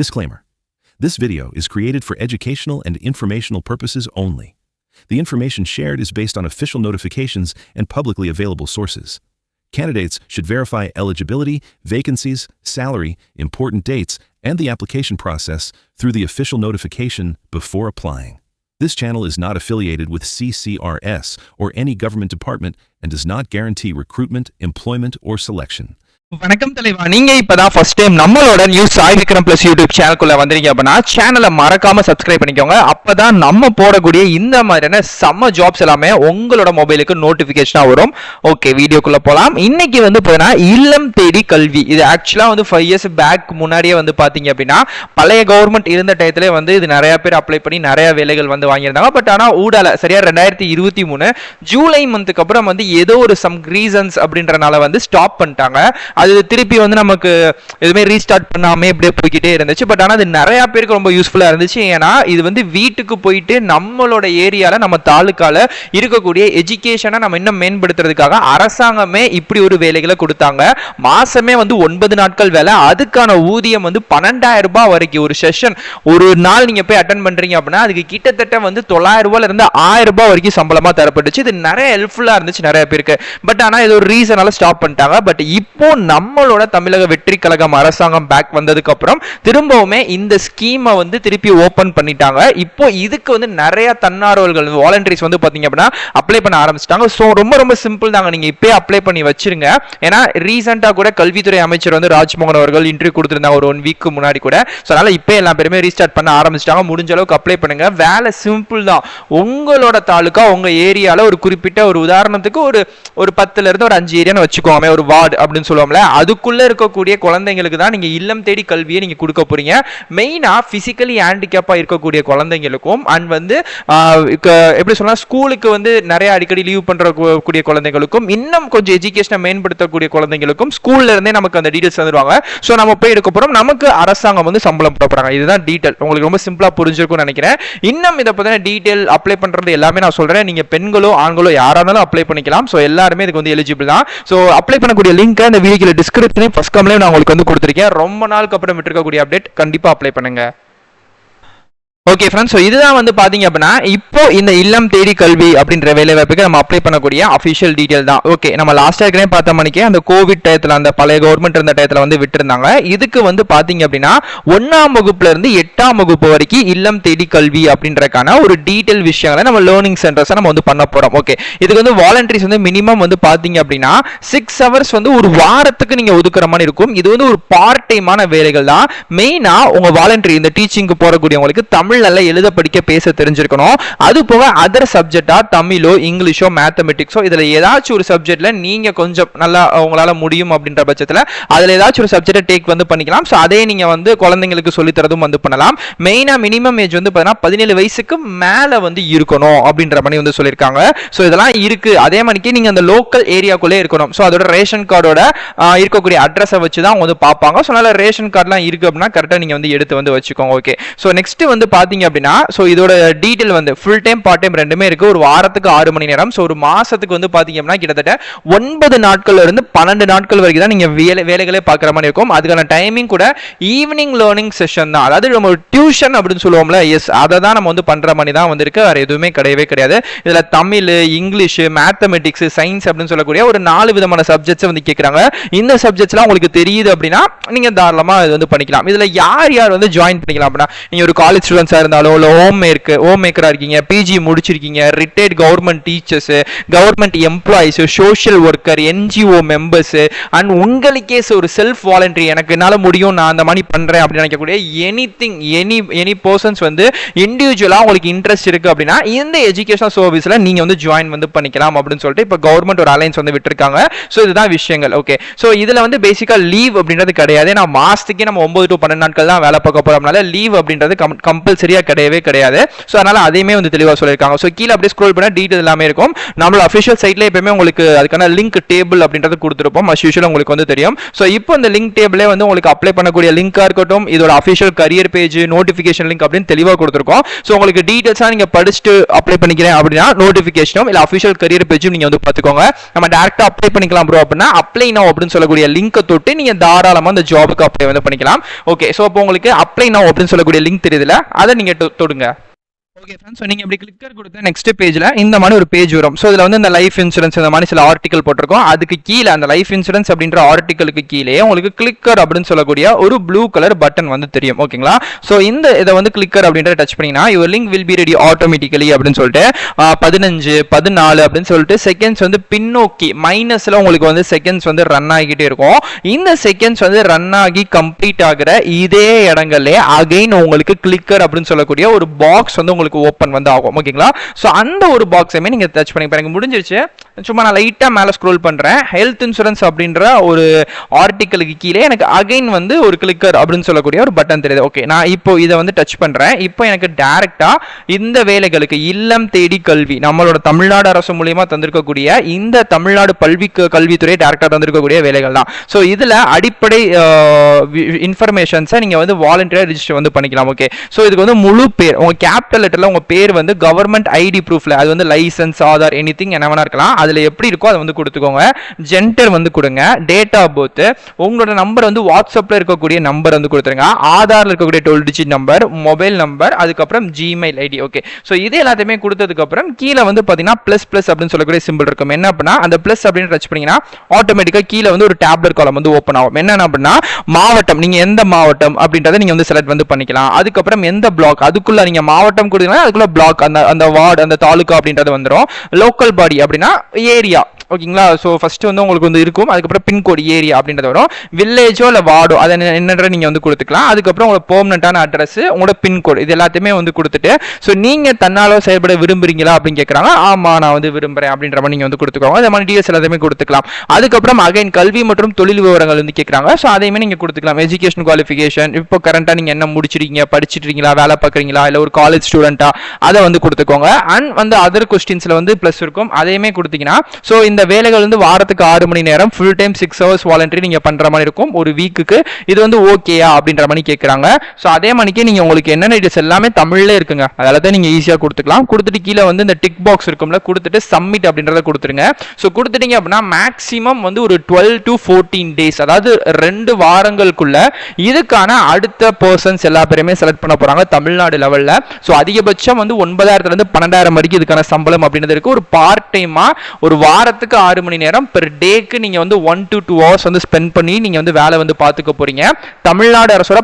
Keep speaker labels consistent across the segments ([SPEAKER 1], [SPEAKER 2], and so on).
[SPEAKER 1] Disclaimer. This video is created for educational and informational purposes only. The information shared is based on official notifications and publicly available sources. Candidates should verify eligibility, vacancies, salary, important dates, and the application process through the official notification before applying. This channel is not affiliated with CCRS or any government department and does not guarantee recruitment, employment, or selection.
[SPEAKER 2] வணக்கம் தலைவா, நீங்க இப்பதான் first time நம்மளோட news Sai Vikram plus YouTube சேனலுக்குள்ள வந்தீங்க அப்படின்னா சேனலை மறக்காம சப்ஸ்கிரைப் பண்ணிக்கோங்க. அப்பதான் நம்ம போடக்கூடிய இந்த மாதிரியான செம்ம ஜாப்ஸ் எல்லாமே உங்களோட மொபைலுக்கு நோட்டிபிகேஷனா வரும். ஓகே, வீடியோக்குள்ள போலாம். இன்னைக்கு வந்து பார்த்தீங்கன்னா இல்லம் தேடி கல்வி. இது ஆக்சுவலா வந்து 5 years பேக் முன்னாடியே வந்து பாத்தீங்க அப்படின்னா பழைய கவர்மெண்ட் இருந்த டயத்திலே வந்து இது நிறைய பேர் அப்ளை பண்ணி நிறைய வேலைகள் வந்து வாங்கியிருந்தாங்க. பட் ஆனா ஊடால சரியா 2023 ஜூலை மந்த்துக்கு அப்புறம் வந்து ஏதோ ஒரு சம் ரீசன்ஸ் அப்படின்றனால வந்து ஸ்டாப் பண்ணிட்டாங்க. அது திருப்பி வந்து நமக்கு எதுவுமே ரீஸ்டார்ட் பண்ணாமே இப்படியே போய்கிட்டே இருந்துச்சு. பட் ஆனால் அது நிறைய பேருக்கு ரொம்ப யூஸ்ஃபுல்லாக இருந்துச்சு. ஏன்னா இது வந்து வீட்டுக்கு போயிட்டு நம்மளோட ஏரியால நம்ம தாலுக்கால இருக்கக்கூடிய எஜுகேஷனை நம்ம இன்னும் மேம்படுத்துறதுக்காக அரசாங்கமே இப்படி ஒரு வேலைகளை கொடுத்தாங்க. மாசமே வந்து 9 நாட்கள் வேலை, அதுக்கான ஊதியம் வந்து 12,000 ரூபாய் வரைக்கும். ஒரு செஷன் ஒரு நாள் நீங்க போய் அட்டன் பண்றீங்க அப்படின்னா அதுக்கு கிட்டத்தட்ட வந்து 900 ரூபாயில இருந்து 1000 ரூபாய் வரைக்கும் சம்பளமா தரப்பட்டுச்சு. இது நிறைய ஹெல்ப்ஃபுல்லா இருந்துச்சு நிறைய பேருக்கு. பட் ஆனா இது ஒரு ரீசனால ஸ்டாப் பண்ணிட்டாங்க. பட் இப்போ நம்மளோட தமிழக வெற்றி கழகம் அரசாங்கம் பேக் வந்ததுக்கு அப்புறம் திரும்பவுமே இந்த ஸ்கீமை வந்து திருப்பி ஓபன் பண்ணிட்டாங்க. இப்போ இதுக்கு வந்து நிறைய தன்னார்வலர்கள் வாலண்டரிஸ் வந்து பாத்தீங்க அப்படின்னா அப்ளை பண்ண ஆரம்பிச்சிட்டாங்க. ஸோ ரொம்ப ரொம்ப சிம்பிள் தாங்க, நீங்க இப்பயே அப்ளை பண்ணி வச்சிருங்க. ஏன்னா ரீசெண்டா கூட கல்வித்துறை அமைச்சர் வந்து ராஜ்மோகன் அவர்கள் இன்டர்வியூ கொடுத்திருந்தாங்க ஒரு 1 வீக் முன்னாடி கூட. ஸோ அதனால இப்போ எல்லா பேருமே ரீஸ்டார்ட் பண்ண ஆரம்பிச்சிட்டாங்க. முடிஞ்ச அளவுக்கு அப்ளை பண்ணுங்க. வேலை சிம்பிள் தான். உங்களோட தாலுக்கா உங்க ஏரியால ஒரு குறிப்பிட்ட ஒரு உதாரணத்துக்கு ஒரு 10ல இருந்து ஒரு 5 ஏரியான்னு வச்சுக்கோமே, ஒரு வார்டு அப்படின்னு சொல்லுவோம்ல, அதுக்குள்ள இருக்கக்கூடிய குழந்தைங்களுக்கு தான் நீங்க இல்லம் தேடி கல்வியை நீங்க கொடுக்க போறீங்க. மெயினா பிசிக்கலி ஹேண்டிகேப்பா இருக்கக்கூடிய குழந்தைங்களுக்கும் அண்ட் வந்து எப்படி சொன்னா ஸ்கூலுக்கு வந்து நிறைய அடிக்கடி லீவ் பண்றக்கூடிய குழந்தைகளுக்கும் இன்னும் கொஞ்சம் எஜுகேஷனை மேம்படுத்தக்கூடிய குழந்தைங்களுக்கும் ஸ்கூல்ல இருந்தே நமக்கு அந்த டீடைல்ஸ் தந்துருவாங்க. ஸோ நம்ம போய் எடுக்க போறோம், நமக்கு அரசாங்கம் வந்து சம்பளம் போடுறாங்க. இதுதான் டீடைல். உங்களுக்கு ரொம்ப சிம்பிளா புரிஞ்சிருக்கும்னு நினைக்கிறேன். இன்னும் இதை பத்தின டீடைல் அப்ளை பண்றது எல்லாமே நான் சொல்றேன். நீங்க பெண்களோ ஆண்களோ யாரா இருந்தாலும் அப்ளை பண்ணிக்கலாம். ஸோ எல்லாருமே இதுக்கு வந்து எலிஜிபிள் தான். ஸோ அப்ளை பண்ணக்கூடிய லிங்க் இந்த வீடியோல டிஸ்கிரிப்ஷன்ல ஃபர்ஸ்ட் கமெண்ட்ல நான் உங்களுக்கு வந்து கொடுத்திருக்கேன். ரொம்ப நாளுக்கு அப்புறம் விட்டுருக்கக்கூடிய அப்டேட், கண்டிப்பா அப்ளை பண்ணுங்க. ஓகே ஃப்ரெண்ட்ஸ், ஸோ இதுதான் வந்து பாத்தீங்க அப்படின்னா இப்போ இந்த இல்லம் தேடி கல்வி அப்படின்ற வேலை வாய்ப்புக்கு நம்ம அப்ளை பண்ணக்கூடிய அஃபிஷியல் டீடைல் தான். ஓகே, நம்ம லாஸ்ட் ஏற்கனவே பார்த்த மணிக்கே அந்த கோவிட் டயத்தில் அந்த பழைய கவர்மெண்ட் இருந்த டயத்தில் வந்து விட்டுருந்தாங்க. இதுக்கு வந்து பாத்தீங்க அப்படின்னா 1ஆம் வகுப்புல இருந்து 8ஆம் வகுப்பு வரைக்கும் இல்லம் தேடி கல்வி அப்படின்றக்கான ஒரு டீடைல் விஷயங்களை நம்ம லேர்னிங் சென்டர்ஸை நம்ம வந்து பண்ண போறோம். ஓகே, இதுக்கு வந்து வாலண்டரிஸ் வந்து மினிமம் வந்து பாத்தீங்க அப்படின்னா 6 hours வந்து ஒரு வாரத்துக்கு நீங்க ஒதுக்குற மாதிரி இருக்கும். இது வந்து ஒரு பார்ட் டைமான வேலைகள் தான். மெயினா உங்க வாலண்டரி இந்த டீச்சிங்க்கு போறக்கூடியவங்களுக்கு தமிழ் நல்லா எழுத படிக்க பேச தெரிஞ்சிருக்கணும். அது போக அதர் சப்ஜெக்டா தமிழோ இங்கிலீஷோ மேத்தமெட்டிக்ஸோ இதுல ஏதாச்சும் ஒரு சப்ஜெக்ட்ல நீங்க கொஞ்சம் நல்லா உங்களால முடியும் அப்படின்ற பட்சத்துல அதுல ஏதாச்சும் ஒரு சப்ஜெக்ட் டேக் வந்து பண்ணிக்கலாம். ஸோ அதே நீங்க வந்து குழந்தைங்களுக்கு சொல்லி தரதும் வந்து பண்ணலாம். மெயினா மினிமம் ஏஜ் வந்து 17 வயசுக்கு மேல வந்து இருக்கணும் அப்படின்ற மாதிரி வந்து சொல்லியிருக்காங்க. ஸோ இதெல்லாம் இருக்கு. அதே மாதிரி நீங்க அந்த லோக்கல் ஏரியாக்குள்ளே இருக்கணும். ஸோ அதோட ரேஷன் கார்டோட இருக்கக்கூடிய அட்ரஸை வச்சு தான் வந்து பார்ப்பாங்க. ஸோ அதனால ரேஷன் கார்டுலாம் இருக்கு அப்படின்னா கரெக்டாக நீங்க வந்து எடுத்து வந்து வச்சுக்கோங்க. ஓகே, ஸோ நெக்ஸ்ட் வந்து பாத்தீங்க அப்படின்னா சோ இதோட டீடைல் வந்து ஃபுல் டைம் பார்ட் டைம் ரெண்டுமே இருக்கு. ஒரு வாரத்துக்கு 6 மணி நேரம். சோ ஒரு மாசத்துக்கு வந்து பாத்தீங்க அப்படின்னா கிட்டத்தட்ட 9 நாட்கள்ல இருந்து 12 நாட்கள் வரைக்கும் தான் நீங்க வேலைகளே பார்க்குற மாதிரி இருக்கும். அதுக்கான டைமிங் கூட ஈவினிங் லேர்னிங் செஷன் தான். அதாவது நம்ம டியூஷன் அப்படின்னு சொல்லுவோம்ல, எஸ் அதை தான் நம்ம வந்து பண்ற மாதிரி தான் வந்திருக்கு. வேற எதுவுமே கிடையவே கிடையாது. இதுல தமிழ், இங்கிலீஷ், மேத்தமெட்டிக்ஸ், சயின்ஸ் அப்படின்னு சொல்லக்கூடிய ஒரு 4 விதமான சப்ஜெக்ட்ஸ் வந்து கேட்கறாங்க. இந்த சப்ஜெக்ட்ஸ்லாம் உங்களுக்கு தெரியுது அப்படின்னா நீங்க தாராளமா இது வந்து பண்ணிக்கலாம். இதுல யார் யார் வந்து ஜாயின் பண்ணிக்கலாம் அப்படின்னா நீங்க ஒரு காலேஜ் ஸ்டூடெண்ட்ஸா இருந்தாலும் ஹோம் மேக்கரா இருக்கீங்க, பிஜி முடிச்சிருக்கீங்க, retired government teachers, government employees, social worker, NGO members and உங்களுக்கே ஒரு செல்ஃப் வாலண்டரி எனக்கு என்னால முடியும் நான் அந்த மாதிரி பண்றேன் அப்படின்னு நினைக்கக்கூடிய எனி பர்சன்ஸ் வந்து இண்டிவிஜுவலா உங்களுக்கு இன்ட்ரெஸ்ட் இருக்கு அப்படின்னா இந்த எஜுகேஷன் சர்வீஸ்ல நீங்க வந்து ஜாயின் வந்து பண்ணிக்கலாம் அப்படின்னு சொல்லிட்டு இப்போ கவர்மெண்ட் ஒரு அலைன்ஸ் வந்து விட்டுருக்காங்க. ஸோ இதுதான் விஷயங்கள். ஓகே, ஸோ இதுல வந்து பேசிக்கா லீவ் அப்படின்றது கிடையாது. நான் மாசத்துக்கே நம்ம 9 to 12 நாட்கள் தான் வேலை பார்க்க போறோம்னால லீவ் அப்படின்றது கம்பல்சரி கம்பல்சரியா கிடையாது. ஸோ அதனால அதையுமே வந்து தெளிவாக சொல்லியிருக்காங்க. ஸோ கீழே அப்படியே ஸ்க்ரோல் பண்ண டீட்டெயில் எல்லாமே இருக்கும். நம்மளோட அஃபிஷியல் சைட்ல எப்பவுமே உங்களுக்கு அதுக்கான லிங்க் டேபிள் அப்படின்றது கொடுத்துருப்போம். அஸ் யூஷுவல் உங்களுக்கு வந்து தெரியும். ஸோ இப்போ இந்த லிங்க் டேபிளே வந்து உங்களுக்கு அப்ளை பண்ணக்கூடிய லிங்காக இருக்கட்டும், இதோட official career page, notification link அப்படின்னு தெளிவாக கொடுத்துருக்கோம். ஸோ உங்களுக்கு டீட்டெயில்ஸாக நீங்க படிச்சுட்டு அப்ளை பண்ணிக்கிறேன் அப்படின்னா நோட்டிஃபிகேஷனும் இல்லை அஃபிஷியல் கரியர் பேஜும் நீங்க வந்து பார்த்துக்கோங்க. நம்ம டேரக்டா அப்ளை பண்ணிக்கலாம் ப்ரோ அப்படின்னா அப்ளை நவ் அப்படின்னு சொல்லக்கூடிய லிங்கை தொட்டு நீங்க தாராளமா அந்த ஜாபுக்கு அப்ளை வந்து பண்ணிக்கலாம். ஓகே, ஸோ இப்போ உங்களுக்கு அப்ளை நவ் அப்படின்னு சொல்லக்கூடிய லிங்க் தெரியுதுல, அதை நீங்க தொடுங்க. ஓகே ஃப்ரெண்ட்ஸ், நீங்க இப்படி கிளிக்கர் கொடுத்த நெக்ஸ்ட் பேஜ்ல இந்த மாதிரி ஒரு பேஜ் வரும். ஸோ இதுல வந்து இந்த லைஃப் இன்சூரன்ஸ் இந்த மாதிரி சில ஆர்டிகல் போட்டிருக்கோம். அதுக்கு கீழே அந்த லைஃப் இன்சூரன்ஸ் அப்படின்ற ஆர்டிகலுக்கு கீழே உங்களுக்கு கிளிக்கர் அப்படின்னு சொல்லக்கூடிய ஒரு ப்ளூ கலர் பட்டன் வந்து தெரியும். ஓகேங்களா? ஸோ இதை வந்து கிளிக்கர் அப்படின்ற டச் பண்ணீங்கன்னா your link will be ready automatically அப்படின்னு சொல்லிட்டு 15 14 அப்படின்னு சொல்லிட்டு செகண்ட்ஸ் வந்து பின்னோக்கி மைனஸ்ல உங்களுக்கு வந்து செகண்ட்ஸ் வந்து ரன் ஆகிட்டே இருக்கும். இந்த செகண்ட்ஸ் வந்து ரன் ஆகி கம்ப்ளீட் ஆகிற இதே இடங்கள்ல அகைன் உங்களுக்கு கிளிக்கர் அப்படின்னு சொல்லக்கூடிய ஒரு பாக்ஸ் வந்து உங்களுக்கு ஓபன் வந்து ஆகும். ஓகேங்களா? சோ அந்த ஒரு பாக்ஸையுமே நீங்க டச் பண்ணி பாருங்க. முடிஞ்சிருச்சு. சும்மா நான் லைட்டா மேல ஸ்க்ரோல் பண்றேன். ஹெல்த் இன்சூரன்ஸ் அப்படின்ற ஒரு ஆர்டிகலுக்கு கீழே எனக்கு அகைன் வந்து ஒரு கிளிக்கர் அப்படின்னு சொல்லக்கூடிய ஒரு பட்டன் தெரியுது. ஓகே, நான் இப்போ இதை வந்து டச் பண்றேன். இப்போ எனக்கு டைரக்டா இந்த வேலைகளுக்கு இல்லம் தேடி கல்வி நம்மளோட தமிழ்நாடு அரசு மூலியமா தந்திருக்கக்கூடிய இந்த தமிழ்நாடு கல்வித்துறை டைரக்டா தந்திருக்கக்கூடிய வேலைகள் தான். சோ இதுல அடிப்படை இன்ஃபர்மேஷன்ஸை நீங்க வந்து வாலண்டியரா ரெஜிஸ்டர் வந்து பண்ணிக்கலாம். ஓகே, சோ இதுக்கு வந்து முழு பேர் உங்க கேபிட்டல் லெட்டர்ல உங்க பேர் வந்து கவர்மெண்ட் ஐடி ப்ரூஃப்ல அது வந்து லைசன்ஸ், ஆதார், எனிதிங் என்ன வேணா இருக்கலாம். அதுல எப்படி இருக்கோ அதை வந்து கொடுத்துக்கோங்க. ஜெண்டர் வந்து கொடுங்க. டேட் ஆஃப் பர்த், உங்களோட நம்பர் வந்து வாட்ஸ்அப்ல இருக்கக்கூடிய நம்பர் வந்து கொடுத்துருங்க. ஆதார்ல இருக்கக்கூடிய 12 டிஜிட் நம்பர், மொபைல் நம்பர், அதுக்கப்புறம் ஜிமெயில் ஐடி. ஓகே, சோ இது எல்லாத்தையுமே கொடுத்ததுக்கு அப்புறம் கீழே வந்து பாத்தீங்கன்னா பிளஸ் அப்படின்னு சொல்லக்கூடிய சிம்பிள் இருக்கும். என்ன அப்படின்னா அந்த பிளஸ் அப்படின்னு டச் பண்ணீங்கன்னா ஆட்டோமேட்டிக்கா கீழே வந்து ஒரு டேப்லெட் காலம் வந்து ஓப்பன் ஆகும். என்ன அப்படின்னா மாவட்டம், நீங்க எந்த மாவட்டம் அப்படின்றத நீங்க வந்து செலக்ட் வந்து பண்ணிக்கலாம். அதுக்கப்புறம் எந்த பிளாக், அதுக்குள்ள நீங்க மாவட்டம் கொடுத்தீங்கன்னா அதுக்குள்ள பிளாக், அந்த வார்டு, அந்த தாலுகா அப்படின்றது வந்துடும். லோக்கல் பாடி அப்படின்னா ஏரியா. ஓகேங்களா? ஸோ ஃபர்ஸ்ட் வந்து உங்களுக்கு வந்து இருக்கும். அதுக்கப்புறம் பின்கோடு ஏரியா அப்படின்றது வரும். வில்லேஜோ இல்லை வார்டோ அதை என்னன்ற நீங்க வந்து கொடுத்துக்கலாம். அதுக்கப்புறம் உங்களோட பெர்மனன்ட்டான அட்ரஸ், உங்களோட பின்கோடு, இது எல்லாத்தையுமே வந்து கொடுத்துட்டு ஸோ நீங்க தன்னால செயல்பட விரும்புறீங்களா அப்படின்னு கேட்கறாங்க. ஆமா நான் வந்து விரும்புறேன் அப்படின்ற மாதிரி நீங்க வந்து கொடுத்துக்கோங்க. அந்த மாதிரி டீடைல்ஸ் எல்லாத்தையுமே கொடுத்துக்கலாம். அதுக்கப்புறம் அகைன் கல்வி மற்றும் தொழில் விவரங்கள் வந்து கேட்கறாங்க. ஸோ அதையுமே நீங்க கொடுத்துக்கலாம். எஜுகேஷன் குவாலிஃபிகேஷன், இப்போ கரண்டா நீங்க என்ன முடிச்சிருக்கீங்க, படிச்சிருக்கீங்களா, வேலை பார்க்குறீங்களா, இல்லை ஒரு காலேஜ் ஸ்டூடெண்டா, அதை வந்து கொடுத்துக்கோங்க. அண்ட் வந்து அதர் கொஸ்டின்ஸ்ல வந்து பிளஸ் இருக்கும். அதையுமே கொடுத்தீங்கன்னா ஸோ இந்த வேலைகள் வந்து வாரத்துக்கு 6 மணி நேரம் ஃபுல் டைம் 6 hours வாலண்டரி நீங்க பண்ற மாதிரி இருக்கும் ஒரு வீக்குக்கு. இது வந்து ஓகேயா அப்படின்ற மாதிரி கேட்கறாங்க. ஸோ அதே மணிக்கு நீங்க உங்களுக்கு என்ன டீடைல்ஸ் எல்லாமே தமிழ்ல இருக்குங்க. அதெல்லாம் நீங்க ஈஸியா கொடுத்துக்கலாம். கொடுத்துட்டு கீழே வந்து இந்த டிக் பாக்ஸ் இருக்கும்ல, கொடுத்துட்டு சப்மிட் அப்படின்றத கொடுத்துருங்க. ஸோ கொடுத்துட்டீங்க அப்படின்னா மேக்ஸிமம் வந்து ஒரு 12 to 14 days, அதாவது 2 வாரங்களுக்குள்ள இதுக்கான அடுத்த பர்சன்ஸ் எல்லா பேருமே செலக்ட் பண்ண போறாங்க தமிழ்நாடு லெவல்ல. ஸோ அதிகபட்சம் வந்து 9,000 இருந்து 12,000 வரைக்கும் இதுக்கான சம்பளம் அப்படின்றது இருக்கு. ஒரு பார்ட் டைமா ஒரு வாரத்துக்கு 6 மணி நேரம் பெர் டேக்கு நீங்க வந்து 1 to 2 hours வந்து ஸ்பெண்ட் பண்ணி நீங்க வந்து வேலை வந்து பாத்துக்க போறீங்க. தமிழ்நாடு அரசோட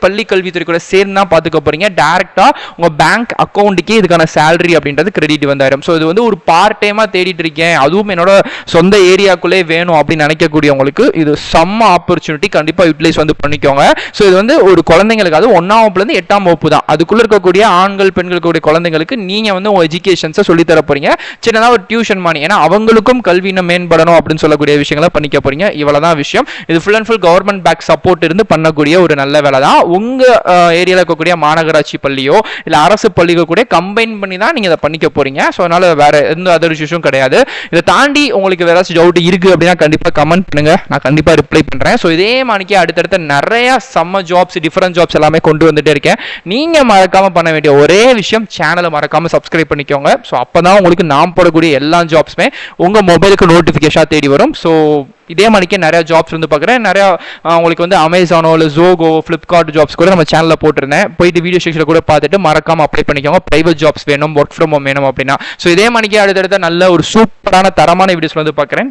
[SPEAKER 2] பள்ளி கல்வித்துறை கூட சேர்ந்து தான் பாத்துக்க போறீங்க. டைரக்டா உங்க பேங்க் அக்கௌண்ட்டுக்கே இதுக்கான சேலரி அப்படின்றது கிரெடிட் வந்தாயிரும். ஸோ இது வந்து ஒரு பார்ட் டைமா தேடிட்டு இருக்கேன், அதுவும் என்னோட சொந்த ஏரியாக்குள்ளே வேணும் அப்படின்னு நினைக்கக்கூடியவங்களுக்கு இது செம்ம ஆப்பர்ச்சுனிட்டி. கண்டிப்பா யூட்டிலைஸ் வந்து பண்ணிக்கோங்க. ஸோ இது வந்து ஒரு குழந்தைங்களுக்கு, அது 1ஆம் வகுப்புல இருந்து 8ஆம் வகுப்பு தான், அதுக்குள்ள இருக்கக்கூடிய ஆண்கள் பெண்களுக்கு குழந்தைங்களுக்கு நீங்க வந்து உங்க எஜுகேஷன்ஸை சொல்லி தர போறீங்க. சின்னதா ஒரு டியூஷன் மணி, ஏன்னா அவங்களுக்கும் கல்வி இன்னும் மேம்படணும் அப்படின்னு சொல்லக்கூடிய விஷயங்களை பண்ணிக்க போறீங்க. இவ்வளவுதான் விஷயம். இது full and full government back support இருந்து பண்ணக்கூடிய ஒரு நல்ல வேலை தான். உங்க ஏரியால இருக்கக்கூடிய மாநகராட்சி பள்ளியோ இல்ல அரசு பள்ளியோ கூட கம்பைன் பண்ணி தான் நீங்க இதை பண்ணிக்க போறீங்க. ஸோ அதனால வேற எந்த அதர் இஷ்யூஸும் கிடையாது. இதை தாண்டி உங்களுக்கு வேற டவுட் இருக்கு அப்படின்னா கண்டிப்பா கமெண்ட் பண்ணுங்க, நான் கண்டிப்பா ரிப்ளை பண்றேன். ஸோ இதே மாதிரிக்கு அடுத்தடுத்த நிறைய சம்ம ஜாப்ஸ், டிஃபரெண்ட் ஜாப்ஸ் எல்லாமே கொண்டு வந்துட்டே இருக்கேன். நீங்க மறக்காம பண்ண வேண்டிய ஒரே விஷயம், சேனலை மறக்காம சப்ஸ்கிரைப் பண்ணிக்கோங்க. ஸோ அப்பதான் உங்களுக்கு நாம் போடக்கூடிய எல்லா ஜாப்ஸுமே உங்க மொபைலுக்கு நோட்டிபிகேஷன் தேடி வரும். ஸோ இதே மாதிரிக்கே நிறைய ஜாப்ஸ் வந்து பார்க்குறேன். நிறைய உங்களுக்கு வந்து அமேசானோ இல்லை ஜோகோ, ஃப்ளிப்கார்ட் ஜாப்ஸ் கூட நம்ம சேனலில் போட்டிருந்தேன். போயிட்டு வீடியோ செக்ஷனில் கூட பார்த்துட்டு மறக்காம அப்ளை பண்ணிக்கோங்க. பிரைவேட் ஜாப்ஸ் வேணும், ஒர்க் ஃப்ரம் ஹோம் வேணும் அப்படின்னா. ஸோ இதே மாதிரிக்கே அடுத்தடுத்த நல்ல ஒரு சூப்பரான தரமான வீடியோஸ் வந்து பார்க்குறேன்.